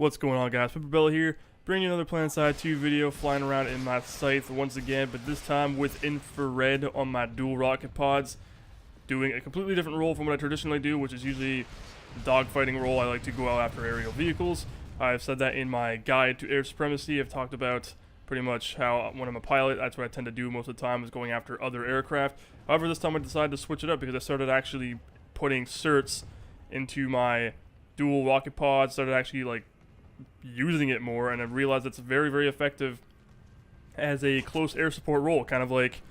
What's going on, guys? PepperBelly here, bringing you another PlanetSide 2 video, flying around in my Scythe once again, but this time with infrared on my dual rocket pods, doing a completely different role from what I traditionally do, which is usually the dogfighting role. I like to go out after aerial vehicles. I've said that in my guide to air supremacy. I've talked about pretty much how when I'm a pilot, that's what I tend to do most of the time, is going after other aircraft. However, this time I decided to switch it up because I started actually putting certs into my dual rocket pods, started actually like using it more, and I realized it's very, very effective as a close air support role, kind of like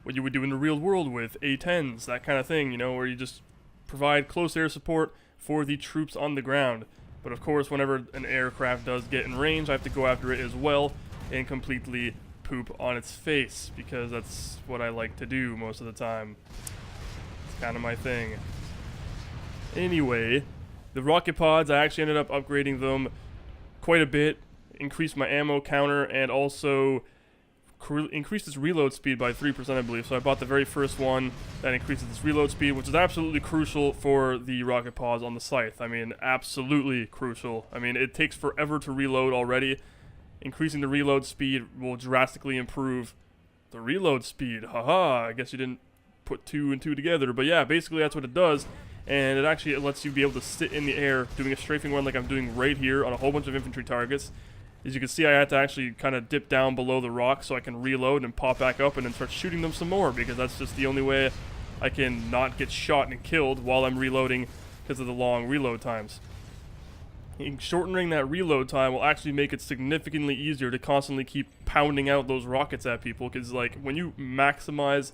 what you would do in the real world with A-10s, that kind of thing, you know, where you just provide close air support for the troops on the ground. But of course, whenever an aircraft does get in range, I have to go after it as well and completely poop on its face, because that's what I like to do most of the time. It's kind of my thing. Anyway, the rocket pods, I actually ended up upgrading them quite a bit, increased my ammo counter, and also increased its reload speed by 3%, I believe. So I bought the very first one that increases its reload speed, which is absolutely crucial for the rocket pods on the Scythe. I mean, absolutely crucial. I mean, it takes forever to reload already. Increasing the reload speed will drastically improve the reload speed. Haha, I guess you didn't put two and two together, but yeah, basically that's what it does. And it lets you be able to sit in the air doing a strafing run like I'm doing right here on a whole bunch of infantry targets. As you can see, I had to actually kind of dip down below the rock so I can reload and pop back up and then start shooting them some more, because that's just the only way I can not get shot and killed while I'm reloading because of the long reload times. Shortening that reload time will actually make it significantly easier to constantly keep pounding out those rockets at people, because like when you maximize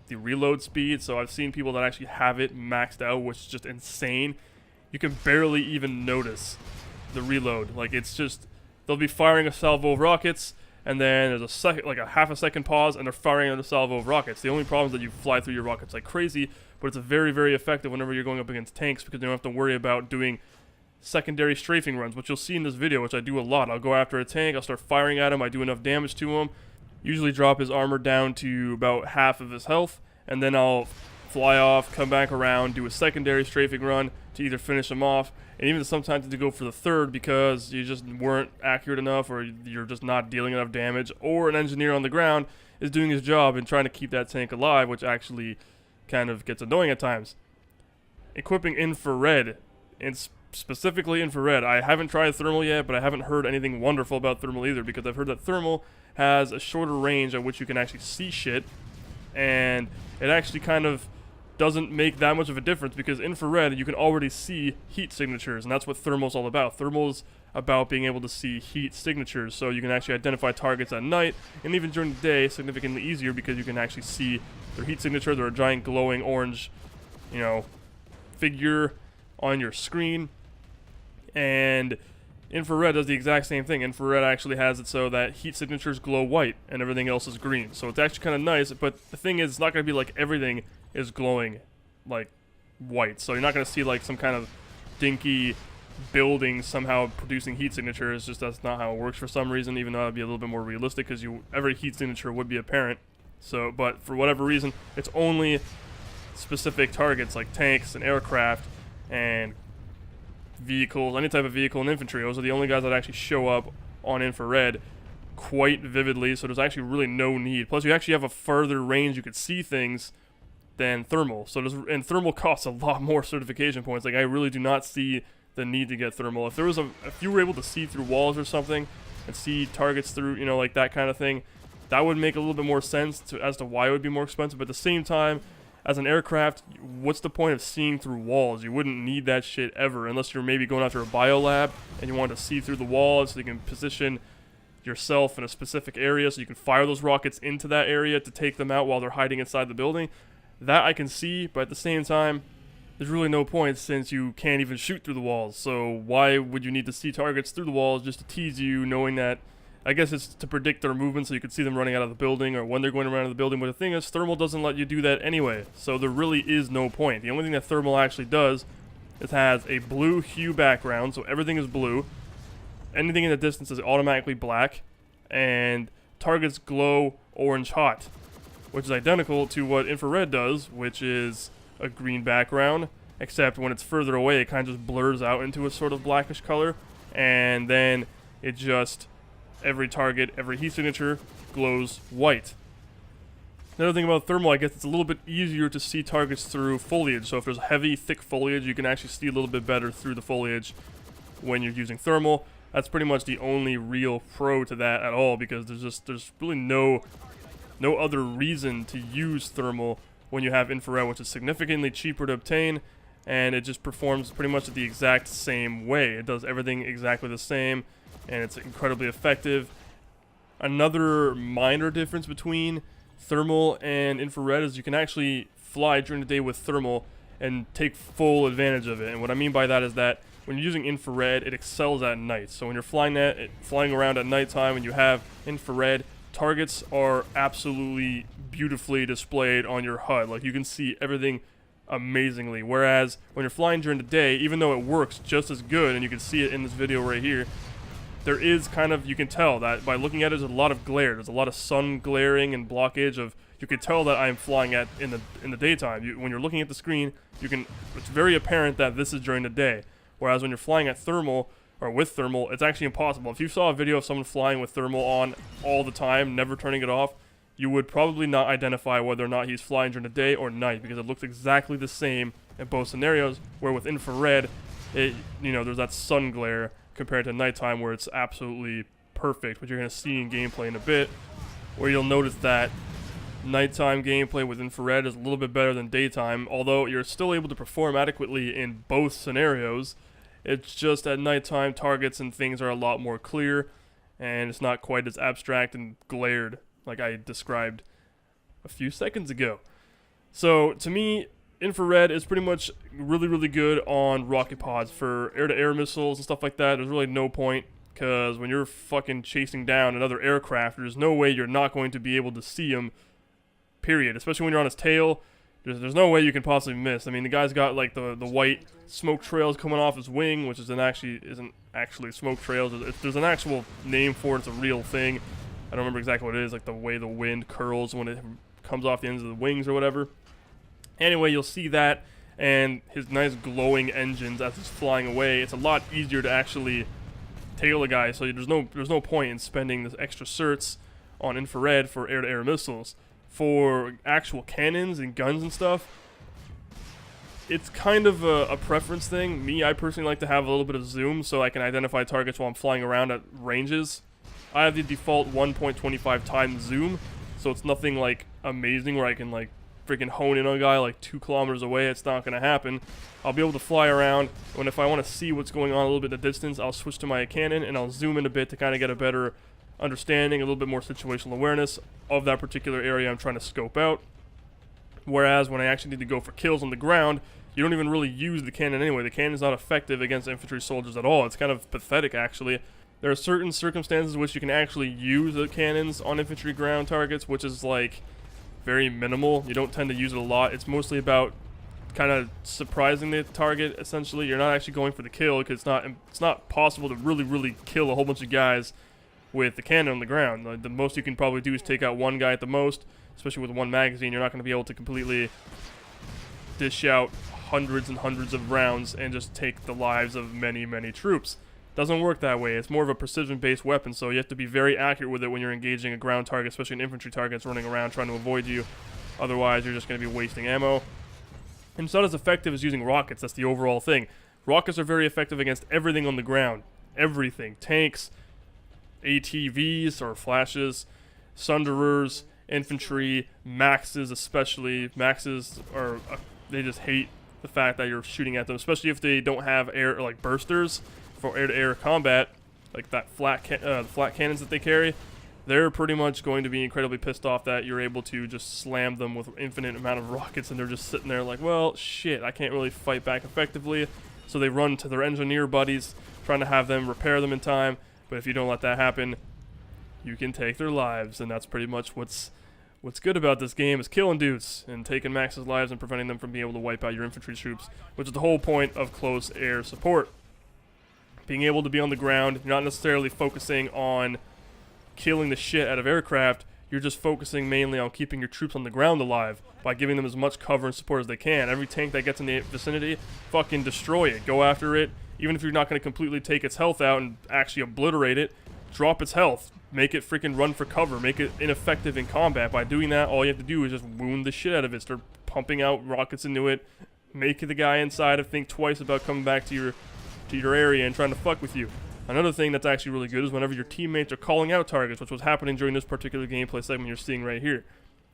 the reload speed, so I've seen people that actually have it maxed out, which is just insane. You can barely even notice the reload. Like, it's just, they'll be firing a salvo of rockets, and then there's a second, like a half a second pause, and they're firing another salvo of rockets. The only problem is that you fly through your rockets like crazy, but it's very, very effective whenever you're going up against tanks, because you don't have to worry about doing secondary strafing runs, which you'll see in this video, which I do a lot. I'll go after a tank, I'll start firing at him, I do enough damage to him, usually drop his armor down to about half of his health, and then I'll fly off, come back around, do a secondary strafing run to either finish him off, and even sometimes to go for the third because you just weren't accurate enough, or you're just not dealing enough damage, or an engineer on the ground is doing his job and trying to keep that tank alive, which actually kind of gets annoying at times. Equipping infrared, and specifically infrared. I haven't tried thermal yet, but I haven't heard anything wonderful about thermal either, because I've heard that thermal has a shorter range at which you can actually see shit, and it actually kind of doesn't make that much of a difference, because infrared, you can already see heat signatures, and that's what thermal's all about. Thermal's about being able to see heat signatures, so you can actually identify targets at night, and even during the day, significantly easier, because you can actually see their heat signature. They're a giant glowing orange, you know, figure on your screen. And infrared does the exact same thing. Infrared actually has it so that heat signatures glow white and everything else is green. So it's actually kind of nice, but the thing is, it's not going to be like everything is glowing like white. So you're not going to see like some kind of dinky building somehow producing heat signatures. Just that's not how it works for some reason, even though that would be a little bit more realistic, because every heat signature would be apparent. So, but for whatever reason, it's only specific targets like tanks and aircraft and vehicles, any type of vehicle and infantry. Those are the only guys that actually show up on infrared quite vividly, so there's actually really no need. Plus, you actually have a further range you could see things than thermal. So and thermal costs a lot more certification points. Like, I really do not see the need to get thermal. If you were able to see through walls or something and see targets through, you know, like that kind of thing, that would make a little bit more sense as to why it would be more expensive. But at the same time, as an aircraft, what's the point of seeing through walls? You wouldn't need that shit ever, unless you're maybe going after a biolab and you want to see through the walls so you can position yourself in a specific area so you can fire those rockets into that area to take them out while they're hiding inside the building. That I can see, but at the same time, there's really no point, since you can't even shoot through the walls. So why would you need to see targets through the walls just to tease you, knowing that, I guess it's to predict their movement so you can see them running out of the building or when they're going around the building. But the thing is, thermal doesn't let you do that anyway, so there really is no point. The only thing that thermal actually does is has a blue hue background, so everything is blue. Anything in the distance is automatically black, and targets glow orange hot, which is identical to what infrared does, which is a green background, except when it's further away, it kind of just blurs out into a sort of blackish color. and then it just, every target, every heat signature glows white. Another thing about thermal, I guess it's a little bit easier to see targets through foliage. So if there's heavy, thick foliage, you can actually see a little bit better through the foliage when you're using thermal. That's pretty much the only real pro to that at all, because there's really no other reason to use thermal when you have infrared, which is significantly cheaper to obtain, and it just performs pretty much the exact same way. It does everything exactly the same, and it's incredibly effective. Another minor difference between thermal and infrared is you can actually fly during the day with thermal and take full advantage of it. And what I mean by that is that when you're using infrared, it excels at night. So when you're flying around at nighttime and you have infrared, targets are absolutely beautifully displayed on your HUD. Like, you can see everything amazingly. Whereas when you're flying during the day, even though it works just as good, and you can see it in this video right here, there is kind of, you can tell that by looking at it, there's a lot of glare. There's a lot of sun glaring and blockage of, you can tell that I'm flying in the daytime. When you're looking at the screen, it's very apparent that this is during the day. Whereas when you're flying at thermal, or with thermal, it's actually impossible. If you saw a video of someone flying with thermal on all the time, never turning it off, you would probably not identify whether or not he's flying during the day or night, because it looks exactly the same in both scenarios, where with infrared, there's that sun glare compared to nighttime where it's absolutely perfect, which you're going to see in gameplay in a bit, where you'll notice that nighttime gameplay with infrared is a little bit better than daytime, although you're still able to perform adequately in both scenarios. It's just at nighttime, targets and things are a lot more clear, and it's not quite as abstract and glared like I described a few seconds ago. So to me, infrared is pretty much really, really good on rocket pods for air-to-air missiles and stuff like that. There's really no point, because when you're fucking chasing down another aircraft, there's no way you're not going to be able to see him, period. Especially when you're on his tail, there's no way you can possibly miss. I mean, the guy's got like the white smoke trails coming off his wing, which isn't actually smoke trails. There's an actual name for it. It's a real thing. I don't remember exactly what it is, like the way the wind curls when it comes off the ends of the wings or whatever. Anyway, you'll see that, and his nice glowing engines as he's flying away. It's a lot easier to actually tail a guy, so there's no point in spending this extra certs on infrared for air-to-air missiles. For actual cannons and guns and stuff, it's kind of a preference thing. I personally like to have a little bit of zoom so I can identify targets while I'm flying around at ranges. I have the default 1.25 times zoom, so it's nothing like amazing where I can like freaking hone in on a guy like 2 kilometers away. It's not going to happen. I'll be able to fly around, and if I want to see what's going on a little bit in the distance, I'll switch to my cannon and I'll zoom in a bit to kind of get a better understanding, a little bit more situational awareness of that particular area I'm trying to scope out. Whereas when I actually need to go for kills on the ground, you don't even really use the cannon anyway. The cannon's not effective against infantry soldiers at all. It's kind of pathetic, actually. There are certain circumstances in which you can actually use the cannons on infantry ground targets, which is like very minimal. You don't tend to use it a lot. It's mostly about kind of surprising the target, essentially. You're not actually going for the kill, because it's not possible to really kill a whole bunch of guys with the cannon on the ground. Like, the most you can probably do is take out one guy at the most, especially with one magazine. You're not going to be able to completely dish out hundreds and hundreds of rounds and just take the lives of many troops. Doesn't work that way. It's more of a precision-based weapon, so you have to be very accurate with it when you're engaging a ground target, especially an infantry target that's running around trying to avoid you. Otherwise, you're just going to be wasting ammo. And it's not as effective as using rockets. That's the overall thing. Rockets are very effective against everything on the ground. Everything. Tanks, ATVs or flashes, sunderers, infantry, maxes especially. Maxes are, they just hate the fact that you're shooting at them, especially if they don't have air, like bursters for air-to-air combat, like that flat cannons that they carry. They're pretty much going to be incredibly pissed off that you're able to just slam them with infinite amount of rockets, and they're just sitting there like, well, shit, I can't really fight back effectively. So they run to their engineer buddies, trying to have them repair them in time. But if you don't let that happen, you can take their lives, and that's pretty much what's good about this game, is killing dudes and taking Max's lives and preventing them from being able to wipe out your infantry troops, which is the whole point of close air support. Being able to be on the ground, you're not necessarily focusing on killing the shit out of aircraft, you're just focusing mainly on keeping your troops on the ground alive by giving them as much cover and support as they can. Every tank that gets in the vicinity, fucking destroy it. Go after it. Even if you're not going to completely take its health out and actually obliterate it, drop its health. Make it freaking run for cover. Make it ineffective in combat. By doing that, all you have to do is just wound the shit out of it. Start pumping out rockets into it. Make the guy inside think twice about coming back to your area and trying to fuck with you. Another thing that's actually really good is whenever your teammates are calling out targets, which was happening during this particular gameplay segment you're seeing right here.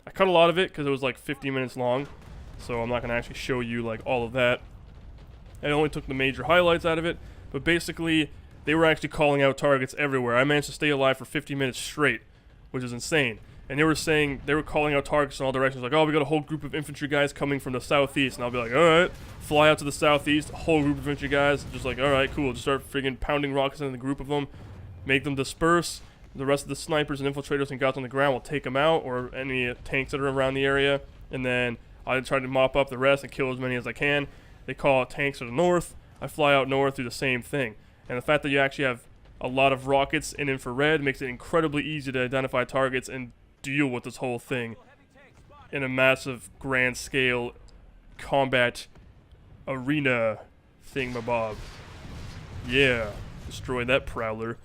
I cut a lot of it because it was like 50 minutes long, so I'm not going to actually show you like all of that. I only took the major highlights out of it, but basically they were actually calling out targets everywhere. I managed to stay alive for 50 minutes straight, which is insane. And they were calling out targets in all directions, like, oh, we got a whole group of infantry guys coming from the southeast. And I'll be like, alright, fly out to the southeast, a whole group of infantry guys, just like, alright, cool, just start friggin' pounding rockets into the group of them, make them disperse. The rest of the snipers and infiltrators and guys on the ground will take them out, or any tanks that are around the area, and then I try to mop up the rest and kill as many as I can. They call out tanks to the north, I fly out north, do the same thing. And the fact that you actually have a lot of rockets in infrared makes it incredibly easy to identify targets and deal with this whole thing in a massive, grand scale combat arena thingamabob. Yeah, destroy that prowler,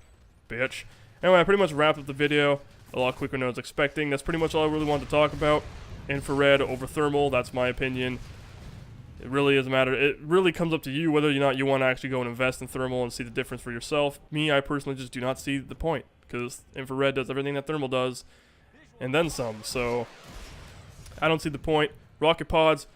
bitch. Anyway, I pretty much wrapped up the video a lot quicker than I was expecting. That's pretty much all I really wanted to talk about. Infrared over thermal, that's my opinion. It really doesn't matter. It really comes up to you whether or not you want to actually go and invest in thermal and see the difference for yourself. Me, I personally just do not see the point, because infrared does everything that thermal does, and then some. So I don't see the point. Rocket pods,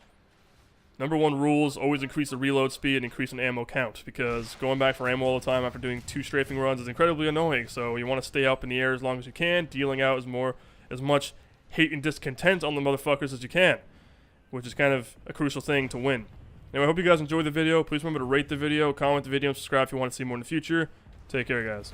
number one rule is always increase the reload speed and increase an ammo count, because going back for ammo all the time after doing 2 strafing runs is incredibly annoying. So you want to stay up in the air as long as you can, dealing out as much hate and discontent on the motherfuckers as you can, which is kind of a crucial thing to win. Anyway, I hope you guys enjoyed the video. Please remember to rate the video, comment the video, and subscribe if you want to see more in the future. Take care, guys.